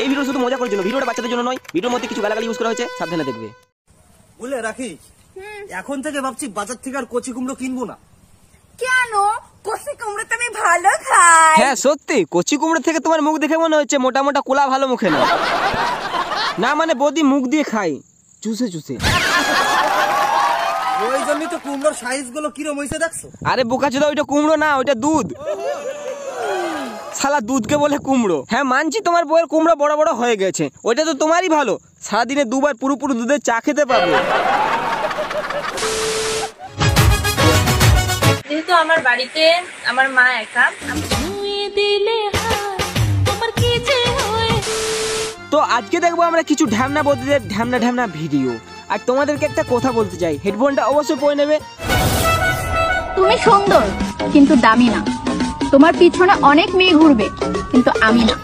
এই ভিডিও শুধু মজা করার জন্য, ভিডিওটা বাচ্চাদের জন্য নয়। ভিডিওর মধ্যে কিছু গালাগালি ইউজ করা হয়েছে, সাবধানে দেখবে। বলে রাখিস, এখন থেকে ভাবছি বাজার থেকে আর কচি কুমড়ো কিনবো না। কেন? কচি কুমড়ো তো আমি ভালো খাই। হ্যাঁ সত্যি, কচি কুমড়ো থেকে তোমার মুখ দেখে মনে হচ্ছে মোটা মোটা কোলা ভালো মুখে না। না মানে বৌদি মুখ দিয়ে খাই, চুষে চুষে। ওই জন্যই তো কুমড়োর সাইজ গুলো কিরম হয়েছে দেখছো? আরে বোকাচোদা, ওইটা কুমড়ো না, ওইটা দুধ। শালা দুধকে বলে কুমড়ো। হ্যাঁ মানছি তোমার বউয়ের কুমড়ো বড় বড় হয়ে গেছে, ওইটা তো তোমারই ভালো, সারাদিনে দুবার পুরো পুরো দুধের চা খেতে পারবে। যেহেতু আমার বাড়িতে আমার মা একা, তো আজকে দেখবো আমরা কিছু ঢ্যামনা বৌদিদের ঢ্যামনা ঢ্যামনা ভিডিও। আর তোমাদেরকে একটা কথা বলতে চাই, হেডফোনটা অবশ্যই পরে নেবে। তুমি সুন্দর কিন্তু দামি না, তোমার পিছনে অনেক মেয়ে ঘুরবে কিন্তু আমি না।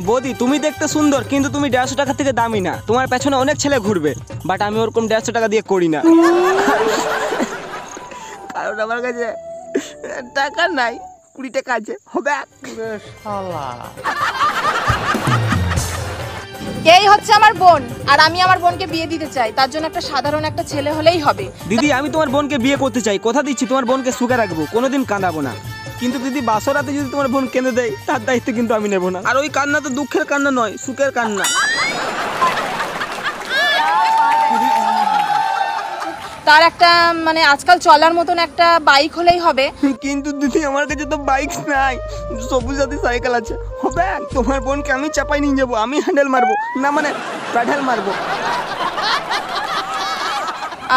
বৌদি তুমি দেখতে সুন্দর কিন্তু তুমি 150 টাকা থেকে দামি না, তোমার পেছনে অনেক ছেলে ঘুরবে, বাট আমি ওরকম 150 টাকা দিয়ে করি না। কারণ আমার কাছে টাকা নাই, 20 টাকা আছে, হবে। এই হচ্ছে আমার বোন, আর আমি আমার বোনকে বিয়ে দিতে চাই, তার জন্য একটা সাধারণ একটা ছেলে হলেই হবে। দিদি আমি তোমার বোনকে বিয়ে করতে চাই, কথা দিচ্ছি তোমার বোনকে সুখে রাখবো, কোনোদিন কাঁদাবো না। কিন্তু দিদি বাসরাতে যদি তোমার বোন কেঁদে দেয় তার দায়িত্ব কিন্তু আমি নেবো না। আর ওই কান্না তো দুঃখের কান্না নয়, সুখের কান্না। তার একটা মানে আজকাল চলার মতন একটা বাইক হলেই হবে। কিন্তু দিদি আমার কাছে তো বাইক নাই, সবুজ সাথী সাইকেল আছে, হবে। তোমার বোনকে আমি চাপাই নিয়ে যাবো, আমি হ্যান্ডেল মারবো না, মানে প্যাডেল মারবো।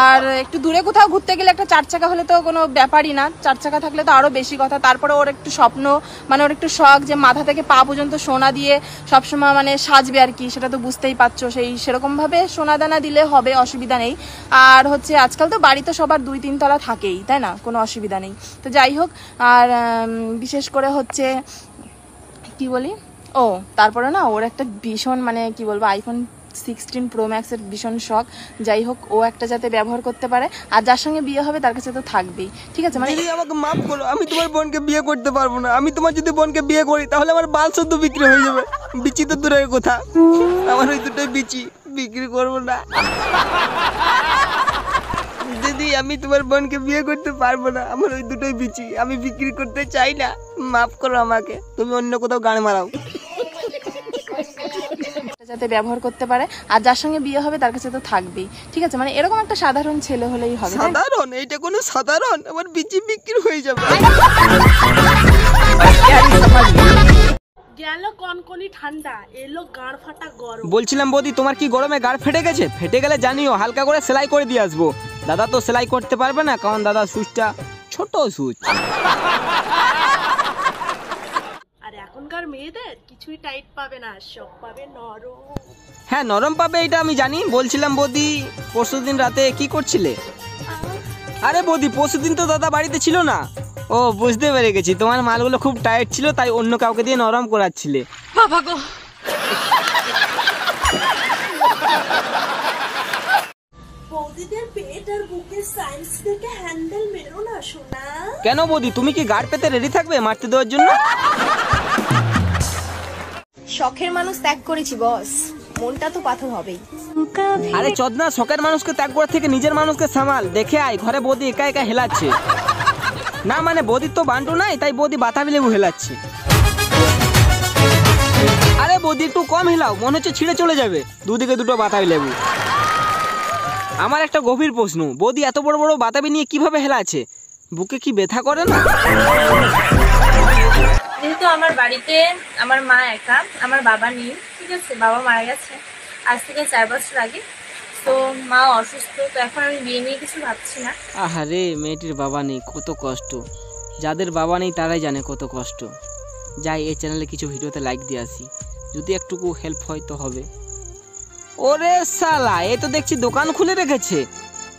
আর একটু দূরে কোথাও ঘুরতে গেলে একটা 4 চাকা হলে তো কোনো ব্যাপারই না, 4 চাকা থাকলে তো আরো বেশি কথা। তারপরে ওর একটু স্বপ্ন, মানে ওর একটু শখ যে মাথা থেকে পা পর্যন্ত সোনা দিয়ে সবসময় মানে সাজবে আর কি, সেটা তো বুঝতেই পারছো। সেরকম ভাবে সোনা দানা দিলে হবে, অসুবিধা নেই। আর হচ্ছে আজকাল তো বাড়িতে সবার 2-3 তলা থাকেই, তাই না, কোনো অসুবিধা নেই। তো যাই হোক, আর বিশেষ করে হচ্ছে কি বলি, ও তারপরে না ওর একটা ভীষণ মানে কি বলবো iPhone 16 Pro Max এর ভীষণ শখ। যাই হোক, ও একটা যাতে ব্যবহার করতে পারে, আর যার সঙ্গে বিয়ে হবে তার কাছে তো থাকবেই, ঠিক আছে। মানে দিদি আমাকে মাফ করো, আমি তোমার বোনকে বিয়ে করতে পারবো না। আমি তোমার যদি বোনকে বিয়ে করি তাহলে আমার বাল শুদ্ধ বিক্রি হয়ে যাবে, বিচি তো দূরের কথা, আমার ওই দুটোই বিচি বিক্রি করবো না। দিদি আমি তোমার বোনকে বিয়ে করতে পারবো না, আমার ওই দুটোই বিচি, আমি বিক্রি করতে চাই না, মাফ করো আমাকে, তুমি অন্য কোথাও গান মারাও। যাতে ব্যবহার করতে পারে, আর যার সঙ্গে বিয়ে হবে তার কাছে তো থাকবেই, ঠিক আছে। মানে এরকম একটা সাধারণ ছেলে হলেই হবে। সাধারণ? এইটা কোনো সাধারণ? আমার বিচি বিক্রি হয়ে যাবে। গেল কনকনি ঠান্ডা, এলো গাড় ফাটা গরম। বলছিলাম বৌদি তোমার কি গরমে গাড় ফেটে গেছে? ফেটে গেলে জানিও, হালকা করে সেলাই করে দিয়ে আসবো। দাদা তো সেলাই করতে পারবে না, কারণ দাদা সুচটা ছোট সুচ। আর এখনকার মেয়েদের কিছুই টাইট পাবে না, সব পাবে নরম। হ্যাঁ নরম পাবে, এটা আমি জানি। বলছিলাম বৌদি পরশুদিন রাতে কি করছিলে? আরে বৌদি পরশুদিন তো দাদা বাড়িতে ছিল না। ও বুঝতে পেরে গেছি, তোমার মালগুলো খুব টাইট ছিল, তাই অন্য কাউকে দিয়ে নরম করাচ্ছিলে। বাবা গো, বৌদিদের পেট আর বুকের সাইন্স থেকে হ্যান্ডেল মেরো না সোনা। কেন বৌদি, তুমি কি গাড় পেতে রেডি থাকবে মারতে দেওয়ার জন্য? শখের মানুষ ত্যাগ করেছি বস, মনটা তো পাথর হবেই। আরে চোদনা, শখের মানুষকে ত্যাগ করার থেকে নিজের মানুষকে সামাল। দেখে আয়, ঘরে বৌদি একা একা হেলাচ্ছে। না মানে বৌদির তো বান্টু নাই, তাই বৌদি বাতাবি লেবু হেলাচ্ছে। আরে বৌদি একটু কম হেলাও, মনে হচ্ছে ছিঁড়ে চলে যাবে। দুদিকে দুটো বাতাবি লেবু। আমার একটা গভীর প্রশ্ন, বৌদি এত বড় বড় বাতাবি নিয়ে কিভাবে হেলাচ্ছে? বুকে কি ব্যথা করে না? যেহেতু আমার বাড়িতে আমার মা একা, আমার বাবা নেই, ঠিক আছে, বাবা মারা গেছে আজ থেকে 4 বছর আগে। তো মা অসুস্থ, তো এখন আমি বিয়ে নিয়ে কিছু ভাবছি না। আহারে মেয়েটির বাবা নেই, কত কষ্ট। যাদের বাবা নেই তারাই জানে কত কষ্ট। যাই এই চ্যানেলে কিছু ভিডিওতে লাইক দিয়ে আসি, যদি একটুকু হেল্প হয় তো হবে। ওরে শালা, এ তো দেখছি দোকান খুলে রেখেছে।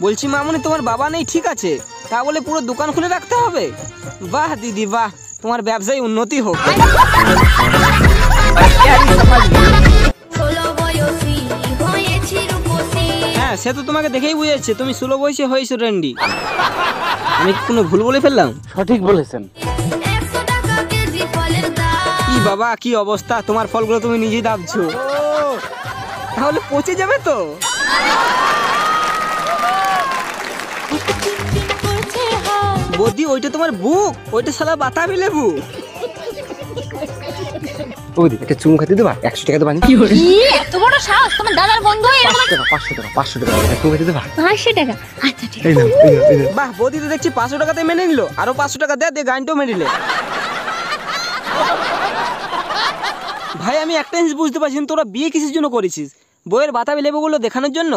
বলছি মামুনি তোমার বাবা নেই ঠিক আছে, তা বলে পুরো দোকান খুলে রাখতে হবে? বাহ দিদি বাহ, তোমার ব্যবসায় উন্নতি হোক। হ্যাঁ সে তো তোমাকে দেখেই বুঝেছে, তুমি 16 বয়সে হয়েছো রেন্ডি। আমি কোনো ভুল বলে ফেললাম? সঠিক বলেছেন। কি বাবা কি অবস্থা, তোমার ফলগুলো তুমি নিজেই দাবছো। তাহলে পচে যাবে তো। বৌদি ওইটা তোমার বুক, ওইটা শালা বাতাবি লেবু। বৌদি একটা চুমু খাতে দেবা? 100 টাকা দেবা? এত বড় সাহস তোমার দাদার বন্ধু হয়ে 500 টাকা একটা চুমু খাতে দেবা? 500 টাকা? আচ্ছা ঠিক এই নাও, এই নাও। বাহ, বৌদি তো দেখছি 500 টাকাতে মেনে নিল। আরো 500 টাকা দিয়ে গানটাও মেনে নিলে। ভাই আমি একটা জিনিস বুঝতে পারছি না, তোরা বিয়ে কিসের জন্য করেছিস? বইয়ের বাতাবি লেবুগুলো দেখানোর জন্য?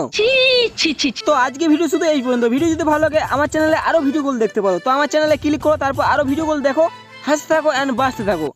তো আজকে ভিডিও শুধু এই পর্যন্ত। ভিডিও যদি ভালো লাগে আমার চ্যানেলে আরো ভিডিওগুলো দেখতে পারো। তো আমার চ্যানেলে ক্লিক করো, তারপর আরো ভিডিওগুলো দেখো, হাসতে থাকো এন্ড বাঁচতে থাকো।